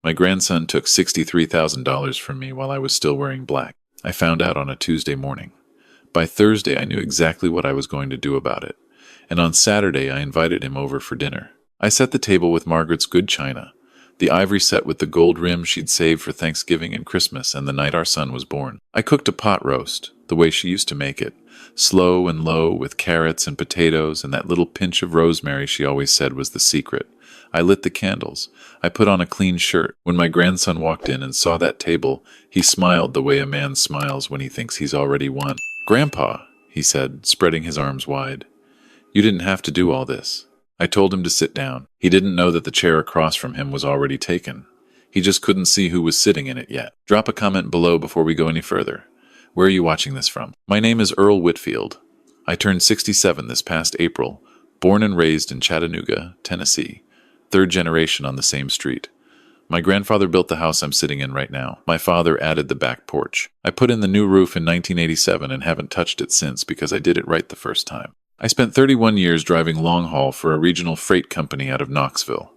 My grandson took $63,000 from me while I was still wearing black. I found out on a Tuesday morning. By Thursday, I knew exactly what I was going to do about it. And on Saturday, I invited him over for dinner. I set the table with Margaret's good china, the ivory set with the gold rim she'd saved for Thanksgiving and Christmas and the night our son was born. I cooked a pot roast, the way she used to make it, slow and low with carrots and potatoes and that little pinch of rosemary she always said was the secret. I lit the candles. I put on a clean shirt. When my grandson walked in and saw that table, he smiled the way a man smiles when he thinks he's already won. "Grandpa," he said, spreading his arms wide, "you didn't have to do all this." I told him to sit down. He didn't know that the chair across from him was already taken. He just couldn't see who was sitting in it yet. Drop a comment below before we go any further. Where are you watching this from? My name is Earl Whitfield. I turned 67 this past April, born and raised in Chattanooga, Tennessee, third generation on the same street. My grandfather built the house I'm sitting in right now. My father added the back porch. I put in the new roof in 1987 and haven't touched it since because I did it right the first time. I spent 31 years driving long haul for a regional freight company out of Knoxville.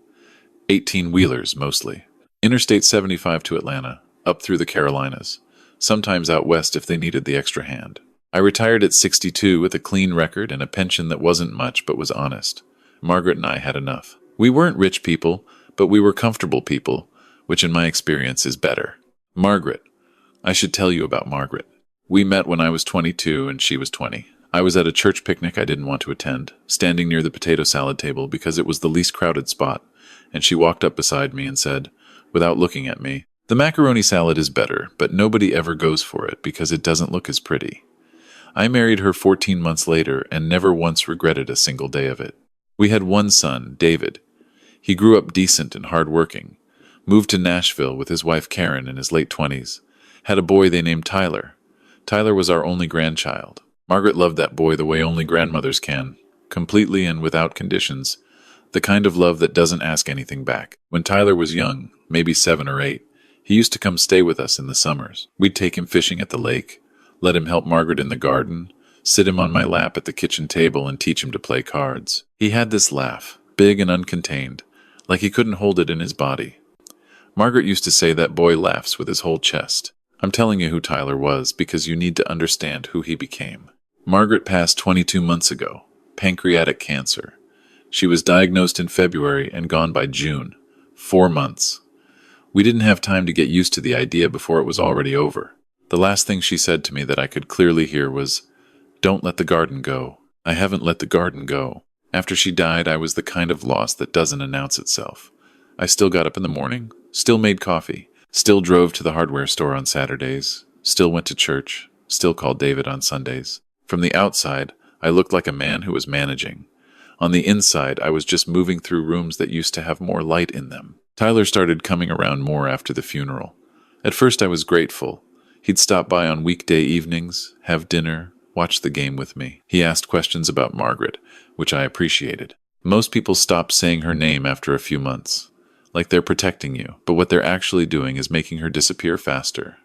18-wheelers mostly. Interstate 75 to Atlanta, up through the Carolinas, sometimes out west if they needed the extra hand. I retired at 62 with a clean record and a pension that wasn't much but was honest. Margaret and I had enough. We weren't rich people, but we were comfortable people, which in my experience is better. Margaret. I should tell you about Margaret. We met when I was 22 and she was 20. I was at a church picnic I didn't want to attend, standing near the potato salad table because it was the least crowded spot, and she walked up beside me and said, without looking at me, "The macaroni salad is better, but nobody ever goes for it because it doesn't look as pretty." I married her 14 months later and never once regretted a single day of it. We had one son, David. He grew up decent and hard-working, moved to Nashville with his wife Karen in his late 20s, had a boy they named Tyler. Tyler was our only grandchild. Margaret loved that boy the way only grandmothers can, completely and without conditions, the kind of love that doesn't ask anything back. When Tyler was young, maybe 7 or 8, he used to come stay with us in the summers. We'd take him fishing at the lake, let him help Margaret in the garden, sit him on my lap at the kitchen table and teach him to play cards. He had this laugh, big and uncontained, like he couldn't hold it in his body. Margaret used to say that boy laughs with his whole chest. I'm telling you who Tyler was because you need to understand who he became. Margaret passed 22 months ago, pancreatic cancer. She was diagnosed in February and gone by June. 4 months. We didn't have time to get used to the idea before it was already over. The last thing she said to me that I could clearly hear was, "Don't let the garden go." I haven't let the garden go. After she died, I was the kind of loss that doesn't announce itself. I still got up in the morning, still made coffee, still drove to the hardware store on Saturdays, still went to church, still called David on Sundays. From the outside, I looked like a man who was managing. On the inside, I was just moving through rooms that used to have more light in them. Tyler started coming around more after the funeral. At first I was grateful. He'd stop by on weekday evenings, have dinner, watch the game with me. He asked questions about Margaret, which I appreciated. Most people stop saying her name after a few months, like they're protecting you, but what they're actually doing is making her disappear faster.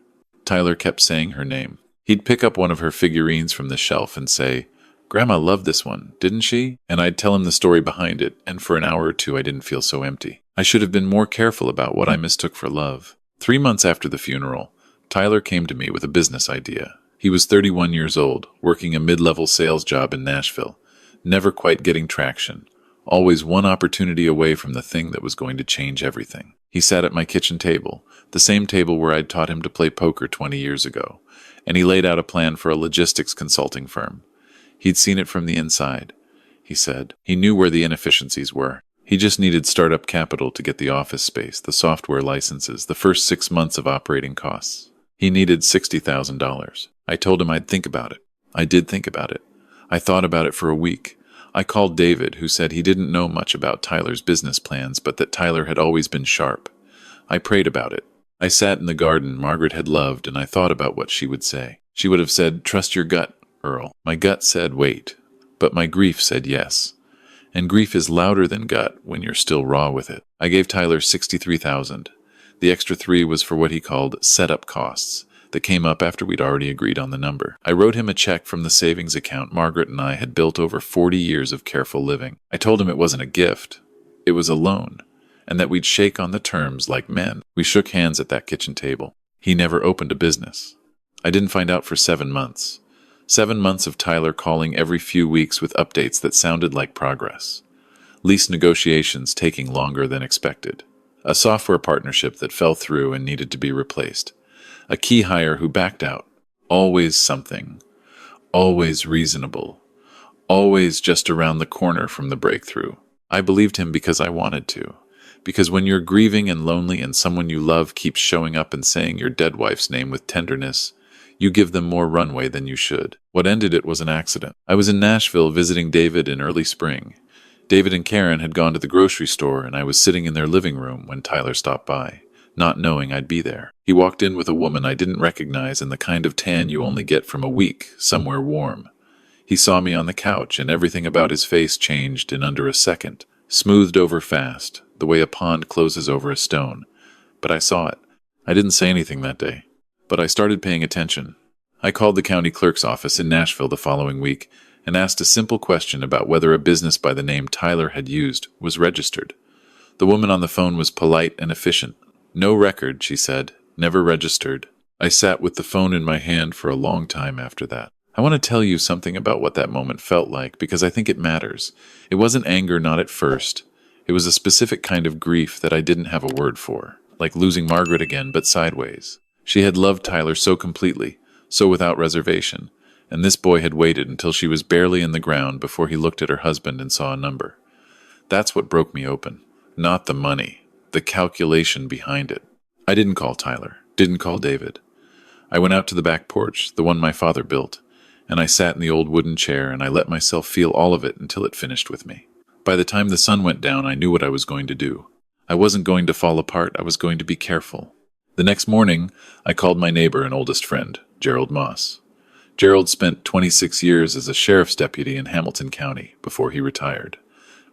Tyler kept saying her name. He'd pick up one of her figurines from the shelf and say, "Grandma loved this one, didn't she?" And I'd tell him the story behind it, and for an hour or two I didn't feel so empty. I should have been more careful about what I mistook for love. 3 months after the funeral, Tyler came to me with a business idea. He was 31 years old, working a mid-level sales job in Nashville, never quite getting traction, always one opportunity away from the thing that was going to change everything. He sat at my kitchen table, the same table where I'd taught him to play poker 20 years ago, and he laid out a plan for a logistics consulting firm. He'd seen it from the inside, he said. He knew where the inefficiencies were. He just needed startup capital to get the office space, the software licenses, the first 6 months of operating costs. He needed $60,000. I told him I'd think about it. I did think about it. I thought about it for a week. I called David, who said he didn't know much about Tyler's business plans, but that Tyler had always been sharp. I prayed about it. I sat in the garden Margaret had loved, and I thought about what she would say. She would have said, "Trust your gut, Earl." My gut said wait, but my grief said yes. And grief is louder than gut when you're still raw with it. I gave Tyler $63,000. The extra 3 was for what he called setup costs that came up after we'd already agreed on the number. I wrote him a check from the savings account Margaret and I had built over 40 years of careful living. I told him it wasn't a gift. It was a loan. and that we'd shake on the terms like men. We shook hands at that kitchen table. He never opened a business. I didn't find out for 7 months. 7 months of Tyler calling every few weeks with updates that sounded like progress. Lease negotiations taking longer than expected. A software partnership that fell through and needed to be replaced. A key hire who backed out. Always something. Always reasonable. Always just around the corner from the breakthrough. I believed him because I wanted to. Because when you're grieving and lonely and someone you love keeps showing up and saying your dead wife's name with tenderness, you give them more runway than you should. What ended it was an accident. I was in Nashville visiting David in early spring. David and Karen had gone to the grocery store, and I was sitting in their living room when Tyler stopped by, not knowing I'd be there. He walked in with a woman I didn't recognize and the kind of tan you only get from a week, somewhere warm. He saw me on the couch, and everything about his face changed in under a second, smoothed over fast, the way a pond closes over a stone. But I saw it. I didn't say anything that day, but I started paying attention. I called the county clerk's office in Nashville the following week and asked a simple question about whether a business by the name Tyler had used was registered. The woman on the phone was polite and efficient. No record, she said, never registered. I sat with the phone in my hand for a long time after that. I want to tell you something about what that moment felt like because I think it matters. It wasn't anger, not at first. It was a specific kind of grief that I didn't have a word for, like losing Margaret again, but sideways. She had loved Tyler so completely, so without reservation, and this boy had waited until she was barely in the ground before he looked at her husband and saw a number. That's what broke me open. Not the money, the calculation behind it. I didn't call Tyler, didn't call David. I went out to the back porch, the one my father built, and I sat in the old wooden chair and I let myself feel all of it until it finished with me. By the time the sun went down, I knew what I was going to do. I wasn't going to fall apart, I was going to be careful. The next morning, I called my neighbor and oldest friend, Gerald Moss. Gerald spent 26 years as a sheriff's deputy in Hamilton County before he retired.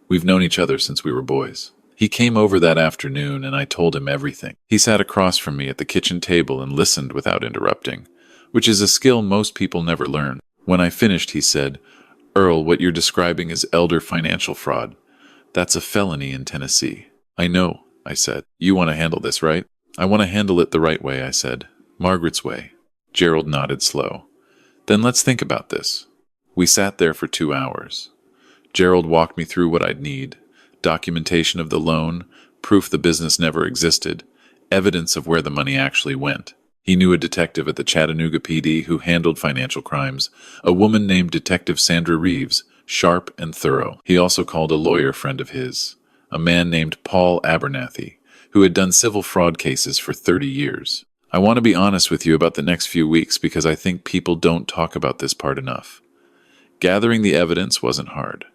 We've known each other since we were boys. He came over that afternoon and I told him everything. He sat across from me at the kitchen table and listened without interrupting, which is a skill most people never learn. When I finished, he said, "Earl, what you're describing is elder financial fraud. That's a felony in Tennessee." "I know," I said. "You want to handle this, right?" "I want to handle it the right way," I said. "Margaret's way." Gerald nodded slow. "Then let's think about this." We sat there for 2 hours. Gerald walked me through what I'd need. Documentation of the loan, proof the business never existed, evidence of where the money actually went. He knew a detective at the Chattanooga PD who handled financial crimes, a woman named Detective Sandra Reeves, sharp and thorough. He also called a lawyer friend of his, a man named Paul Abernathy, who had done civil fraud cases for 30 years. I want to be honest with you about the next few weeks because I think people don't talk about this part enough. Gathering the evidence wasn't hard.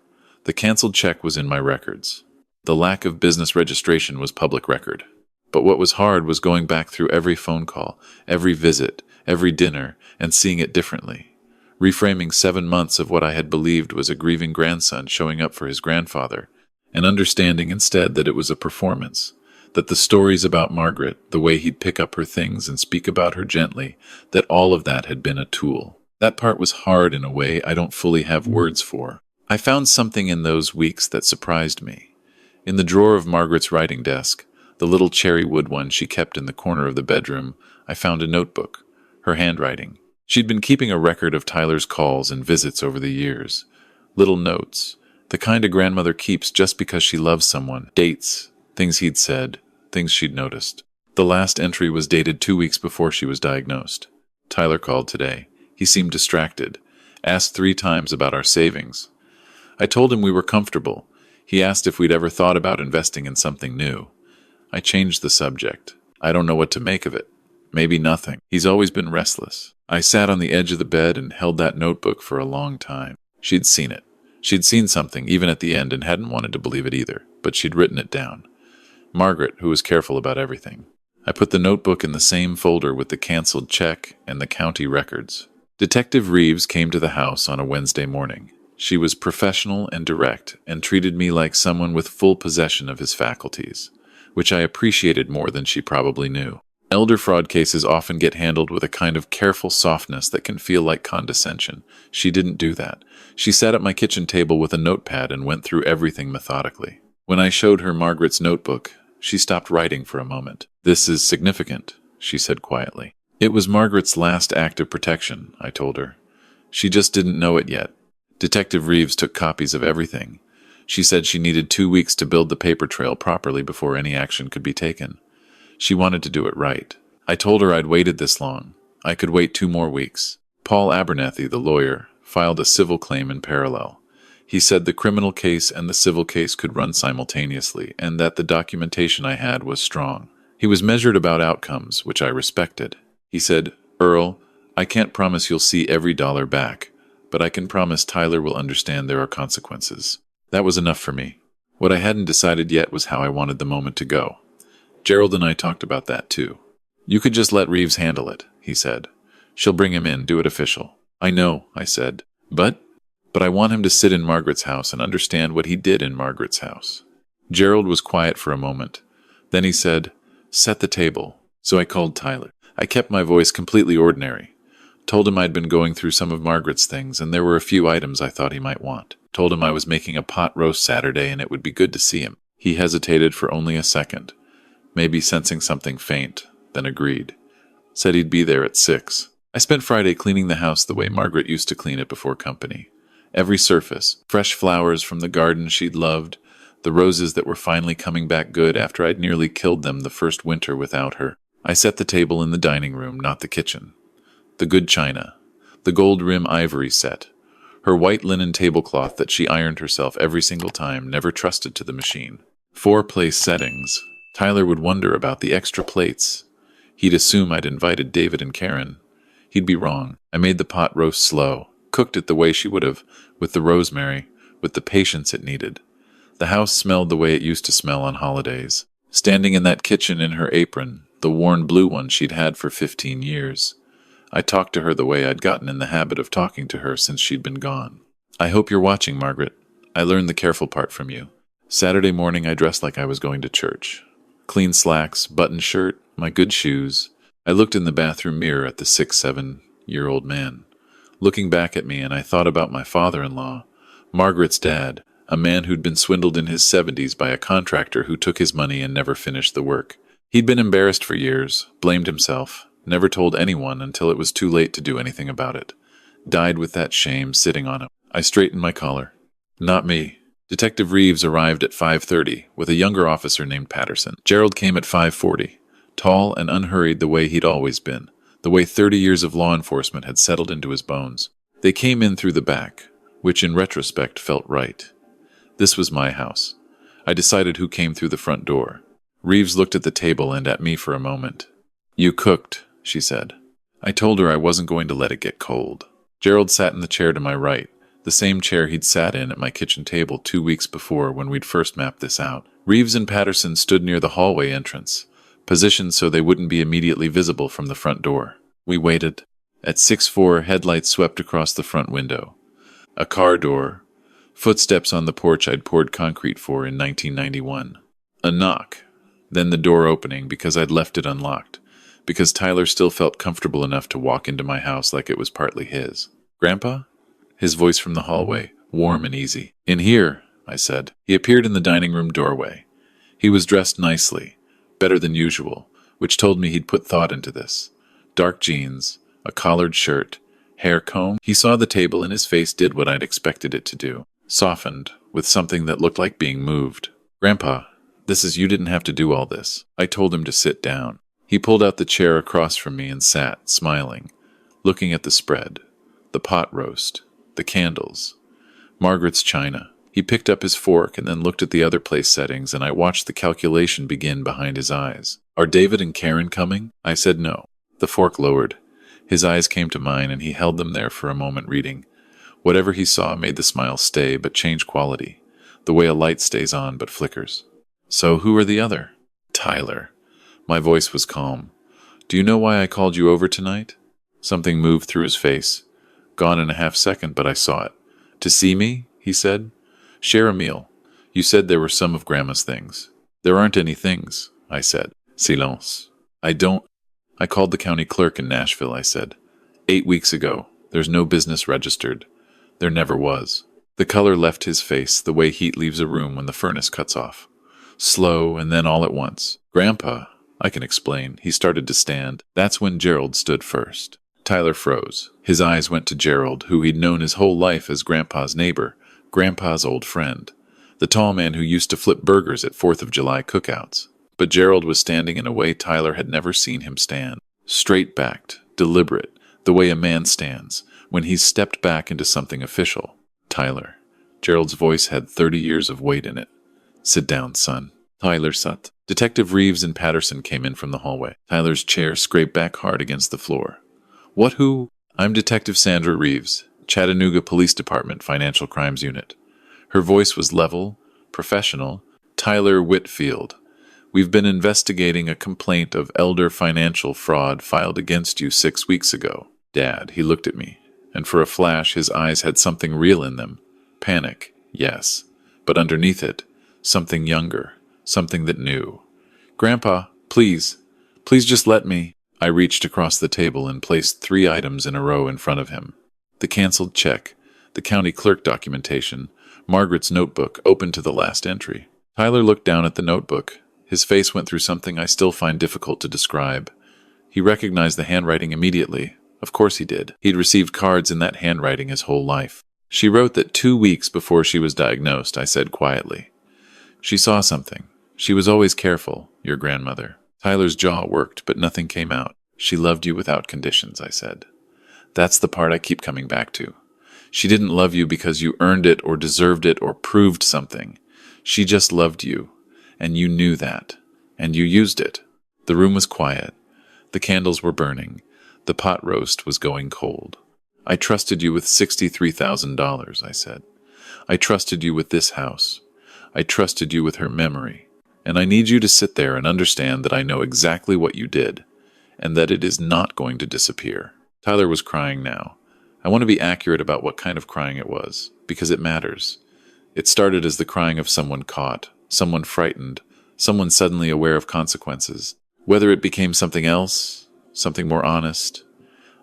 The canceled check was in my records. The lack of business registration was public record. But what was hard was going back through every phone call, every visit, every dinner, and seeing it differently. Reframing 7 months of what I had believed was a grieving grandson showing up for his grandfather, and understanding instead that it was a performance, that the stories about Margaret, the way he'd pick up her things and speak about her gently, that all of that had been a tool. That part was hard in a way I don't fully have words for. I found something in those weeks that surprised me. In the drawer of Margaret's writing desk, the little cherry wood one she kept in the corner of the bedroom, I found a notebook, her handwriting. She'd been keeping a record of Tyler's calls and visits over the years. Little notes, the kind a grandmother keeps just because she loves someone. Dates, things he'd said, things she'd noticed. The last entry was dated 2 weeks before she was diagnosed. Tyler called today. He seemed distracted, asked 3 times about our savings. I told him we were comfortable. He asked if we'd ever thought about investing in something new. I changed the subject. I don't know what to make of it. Maybe nothing. He's always been restless. I sat on the edge of the bed and held that notebook for a long time. She'd seen it. She'd seen something, even at the end, and hadn't wanted to believe it either, but she'd written it down. Margaret, who was careful about everything. I put the notebook in the same folder with the canceled check and the county records. Detective Reeves came to the house on a Wednesday morning. She was professional and direct, and treated me like someone with full possession of his faculties, which I appreciated more than she probably knew. Elder fraud cases often get handled with a kind of careful softness that can feel like condescension. She didn't do that. She sat at my kitchen table with a notepad and went through everything methodically. When I showed her Margaret's notebook, She stopped writing for a moment. "This is significant," she said quietly. "It was Margaret's last act of protection," I told her. "She just didn't know it yet. Detective Reeves took copies of everything. She said she needed 2 weeks to build the paper trail properly before any action could be taken. She wanted to do it right. I told her I'd waited this long. I could wait 2 more weeks. Paul Abernathy, the lawyer, filed a civil claim in parallel. He said the criminal case and the civil case could run simultaneously, and that the documentation I had was strong. He was measured about outcomes, which I respected. He said, "Earl, I can't promise you'll see every dollar back, but I can promise Tyler will understand there are consequences." That was enough for me. What I hadn't decided yet was how I wanted the moment to go. Gerald and I talked about that too. "You could just let Reeves handle it," he said. "She'll bring him in, do it official." "I know," I said. But I want him to sit in Margaret's house and understand what he did in Margaret's house." Gerald was quiet for a moment. Then he said, "Set the table." So I called Tyler. I kept my voice completely ordinary. Told him I'd been going through some of Margaret's things, and there were a few items I thought he might want. Told him I was making a pot roast Saturday and it would be good to see him. He hesitated for only a second, maybe sensing something faint, then agreed. Said he'd be there at 6. I spent Friday cleaning the house the way Margaret used to clean it before company. Every surface, fresh flowers from the garden she'd loved, the roses that were finally coming back good after I'd nearly killed them the first winter without her. I set the table in the dining room, not the kitchen. The good china, the gold rim ivory set, her white linen tablecloth that she ironed herself every single time, never trusted to the machine. 4-place settings. Tyler would wonder about the extra plates. He'd assume I'd invited David and Karen. He'd be wrong. I made the pot roast slow, cooked it the way she would have, with the rosemary, with the patience it needed. The house smelled the way it used to smell on holidays. Standing in that kitchen in her apron, the worn blue one she'd had for 15 years. I talked to her the way I'd gotten in the habit of talking to her since she'd been gone. "I hope you're watching, Margaret. I learned the careful part from you." Saturday morning I dressed like I was going to church. Clean slacks, buttoned shirt, my good shoes. I looked in the bathroom mirror at the 6-7-year-old man, looking back at me, and I thought about my father-in-law, Margaret's dad, a man who'd been swindled in his 70s by a contractor who took his money and never finished the work. He'd been embarrassed for years, blamed himself, never told anyone until it was too late to do anything about it. Died with that shame sitting on him. I straightened my collar. "Not me." Detective Reeves arrived at 5:30 with a younger officer named Patterson. Gerald came at 5:40, tall and unhurried the way he'd always been, the way 30 years of law enforcement had settled into his bones. They came in through the back, which in retrospect felt right. This was my house. I decided who came through the front door. Reeves looked at the table and at me for a moment. "You cooked," she said. I told her I wasn't going to let it get cold. Gerald sat in the chair to my right, the same chair he'd sat in at my kitchen table 2 weeks before when we'd first mapped this out. Reeves and Patterson stood near the hallway entrance, positioned so they wouldn't be immediately visible from the front door. We waited. At 6:4, headlights swept across the front window. A car door. Footsteps on the porch I'd poured concrete for in 1991. A knock. Then the door opening because I'd left it unlocked, because Tyler still felt comfortable enough to walk into my house like it was partly his. "Grandpa?" His voice from the hallway, warm and easy. "In here," I said. He appeared in the dining room doorway. He was dressed nicely, better than usual, which told me he'd put thought into this. Dark jeans, a collared shirt, hair combed. He saw the table and his face did what I'd expected it to do. Softened, with something that looked like being moved. "Grandpa, you didn't have to do all this." I told him to sit down. He pulled out the chair across from me and sat, smiling, looking at the spread, the pot roast, the candles, Margaret's china. He picked up his fork and then looked at the other place settings, and I watched the calculation begin behind his eyes. "Are David and Karen coming?" I said no. The fork lowered. His eyes came to mine, and he held them there for a moment reading. Whatever he saw made the smile stay but change quality, the way a light stays on but flickers. "So who are the other?" "Tyler." My voice was calm. "Do you know why I called you over tonight?" Something moved through his face. Gone in a half-second, but I saw it. "To see me?" he said. "Share a meal. You said there were some of Grandma's things." "There aren't any things," I said. Silence. I called the county clerk in Nashville, I said. 8 weeks ago. There's no business registered. There never was. The color left his face the way heat leaves a room when the furnace cuts off. slow, and then all at once. "Grandpa," I can explain. He started to stand. That's when Gerald stood first. Tyler froze. His eyes went to Gerald, who he'd known his whole life as Grandpa's neighbor, Grandpa's old friend, the tall man who used to flip burgers at 4th of July cookouts. But Gerald was standing in a way Tyler had never seen him stand. Straight-backed, deliberate, the way a man stands when he's stepped back into something official. "Tyler." Gerald's voice had 30 years of weight in it. "Sit down, son." Tyler sat. Detective Reeves and Patterson came in from the hallway. Tyler's chair scraped back hard against the floor. "What, who?" "I'm Detective Sandra Reeves, Chattanooga Police Department Financial Crimes Unit." Her voice was level, professional. "Tyler Whitfield. We've been investigating a complaint of elder financial fraud filed against you 6 weeks ago." "Dad," he looked at me, and for a flash his eyes had something real in them. Panic, yes, but underneath it, something younger, something that knew. "Grandpa, please just let me." I reached across the table and placed 3 items in a row in front of him. The canceled check, the county clerk documentation, Margaret's notebook open to the last entry. Tyler looked down at the notebook. His face went through something I still find difficult to describe. He recognized the handwriting immediately. Of course he did. He'd received cards in that handwriting his whole life. "She wrote that 2 weeks before she was diagnosed," I said quietly. "She saw something. She was always careful, your grandmother." Tyler's jaw worked, but nothing came out. "She loved you without conditions," I said. "That's the part I keep coming back to. She didn't love you because you earned it or deserved it or proved something. She just loved you, and you knew that, and you used it." The room was quiet. The candles were burning. The pot roast was going cold. "I trusted you with $63,000, I said. "I trusted you with this house. I trusted you with her memory. And I need you to sit there and understand that I know exactly what you did, and that it is not going to disappear." Tyler was crying now. I want to be accurate about what kind of crying it was, because it matters. It started as the crying of someone caught, someone frightened, someone suddenly aware of consequences. Whether it became something else, something more honest,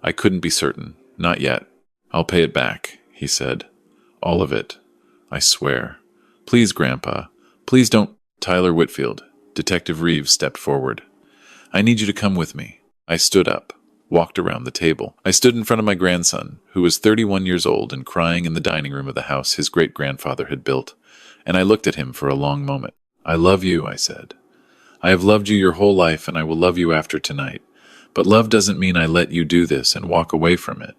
I couldn't be certain. Not yet. "I'll pay it back," he said. "All of it. I swear. Please, Grandpa. Please don't." Tyler Whitfield, Detective Reeves, stepped forward. "I need you to come with me." I stood up, walked around the table. I stood in front of my grandson, who was 31 years old and crying in the dining room of the house his great-grandfather had built, and I looked at him for a long moment. "I love you," I said. "I have loved you your whole life, and I will love you after tonight. But love doesn't mean I let you do this and walk away from it.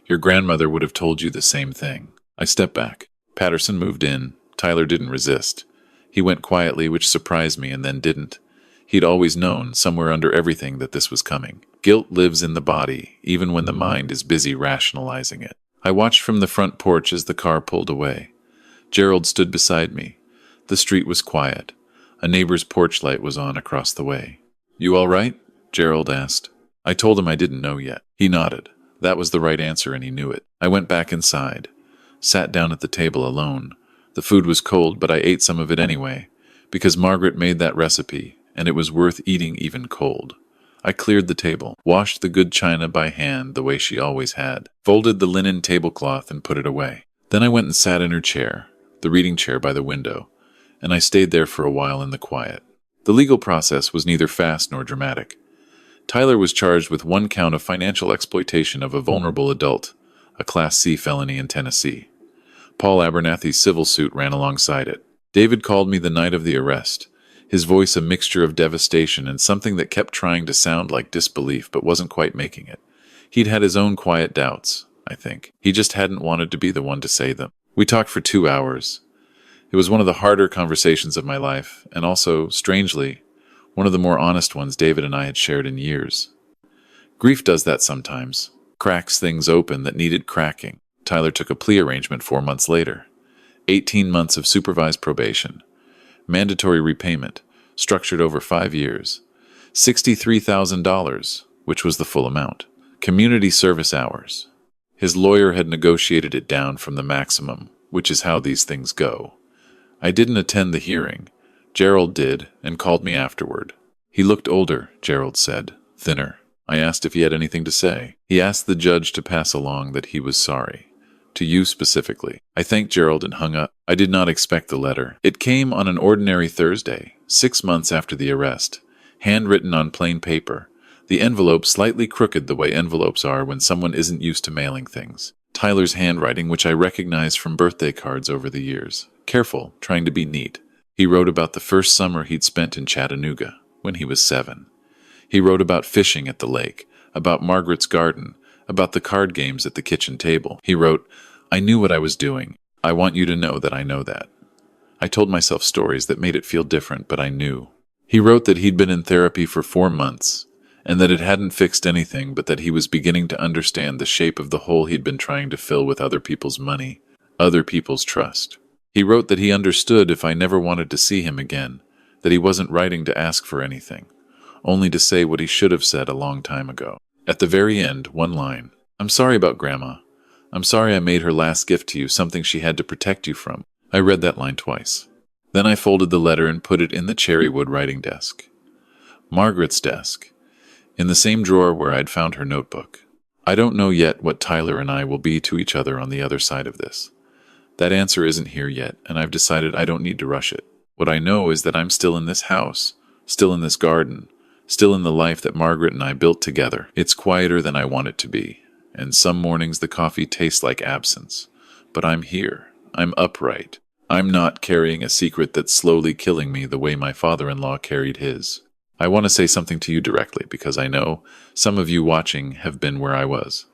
Your grandmother would have told you the same thing." I stepped back. Patterson moved in. Tyler didn't resist. He went quietly, which surprised me, and then didn't. He'd always known, somewhere under everything, that this was coming. Guilt lives in the body, even when the mind is busy rationalizing it. I watched from the front porch as the car pulled away. Gerald stood beside me. The street was quiet. A neighbor's porch light was on across the way. "You all right?" Gerald asked. I told him I didn't know yet. He nodded. That was the right answer, and he knew it. I went back inside, sat down at the table alone. The food was cold, but I ate some of it anyway, because Margaret made that recipe, and it was worth eating even cold. I cleared the table, washed the good china by hand the way she always had, folded the linen tablecloth and put it away. Then I went and sat in her chair, the reading chair by the window, and I stayed there for a while in the quiet. The legal process was neither fast nor dramatic. Tyler was charged with 1 count of financial exploitation of a vulnerable adult, a Class C felony in Tennessee. Paul Abernathy's civil suit ran alongside it. David called me the night of the arrest, his voice a mixture of devastation and something that kept trying to sound like disbelief but wasn't quite making it. He'd had his own quiet doubts, I think. He just hadn't wanted to be the one to say them. We talked for 2 hours. It was one of the harder conversations of my life, and also, strangely, one of the more honest ones David and I had shared in years. Grief does that sometimes. Cracks things open that needed cracking. Tyler took a plea arrangement 4 months later. 18 months of supervised probation. Mandatory repayment, structured over 5 years. $63,000, which was the full amount. Community service hours. His lawyer had negotiated it down from the maximum, which is how these things go. I didn't attend the hearing. Gerald did, and called me afterward. He looked older, Gerald said, thinner. I asked if he had anything to say. He asked the judge to pass along that he was sorry. To you specifically. I thanked Gerald and hung up. I did not expect the letter. It came on an ordinary Thursday, 6 months after the arrest, handwritten on plain paper. The envelope slightly crooked the way envelopes are when someone isn't used to mailing things. Tyler's handwriting, which I recognized from birthday cards over the years. Careful, trying to be neat. He wrote about the first summer he'd spent in Chattanooga, when he was 7. He wrote about fishing at the lake, about Margaret's garden, about the card games at the kitchen table. He wrote, "I knew what I was doing. I want you to know that I know that." I told myself stories that made it feel different, but I knew. He wrote that he'd been in therapy for 4 months, and that it hadn't fixed anything, but that he was beginning to understand the shape of the hole he'd been trying to fill with other people's money, other people's trust. He wrote that he understood if I never wanted to see him again, that he wasn't writing to ask for anything, only to say what he should have said a long time ago. At the very end, one line. "I'm sorry about Grandma. I'm sorry I made her last gift to you something she had to protect you from." I read that line twice. Then I folded the letter and put it in the cherrywood writing desk. Margaret's desk, in the same drawer where I'd found her notebook. I don't know yet what Tyler and I will be to each other on the other side of this. That answer isn't here yet, and I've decided I don't need to rush it. What I know is that I'm still in this house, still in this garden, still in the life that Margaret and I built together. It's quieter than I want it to be, and some mornings the coffee tastes like absence. But I'm here. I'm upright. I'm not carrying a secret that's slowly killing me the way my father-in-law carried his. I want to say something to you directly because I know some of you watching have been where I was.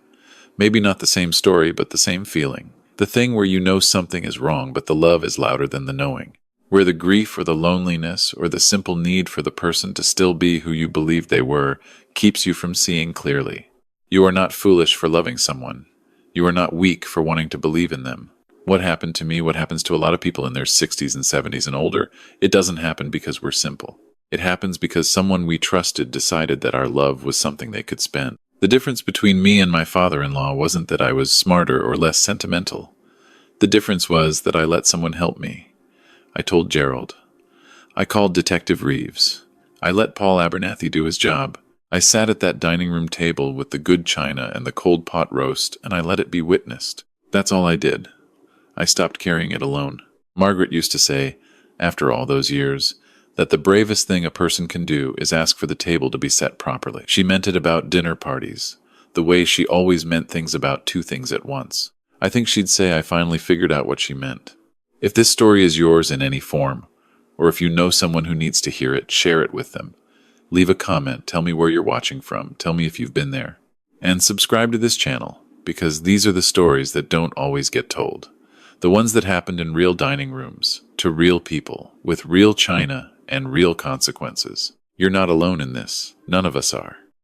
Maybe not the same story, but the same feeling. The thing where you know something is wrong, but the love is louder than the knowing. Where the grief or the loneliness or the simple need for the person to still be who you believed they were keeps you from seeing clearly. You are not foolish for loving someone. You are not weak for wanting to believe in them. What happened to me, what happens to a lot of people in their 60s and 70s and older, it doesn't happen because we're simple. It happens because someone we trusted decided that our love was something they could spend. The difference between me and my father-in-law wasn't that I was smarter or less sentimental. The difference was that I let someone help me. I told Gerald. I called Detective Reeves. I let Paul Abernathy do his job. I sat at that dining room table with the good china and the cold pot roast, and I let it be witnessed. That's all I did. I stopped carrying it alone. Margaret used to say, after all those years, that the bravest thing a person can do is ask for the table to be set properly. She meant it about dinner parties, the way she always meant things about 2 things at once. I think she'd say I finally figured out what she meant. If this story is yours in any form, or if you know someone who needs to hear it, share it with them. Leave a comment, tell me where you're watching from, tell me if you've been there. And subscribe to this channel, because these are the stories that don't always get told. The ones that happened in real dining rooms, to real people, with real china and real consequences. You're not alone in this. None of us are.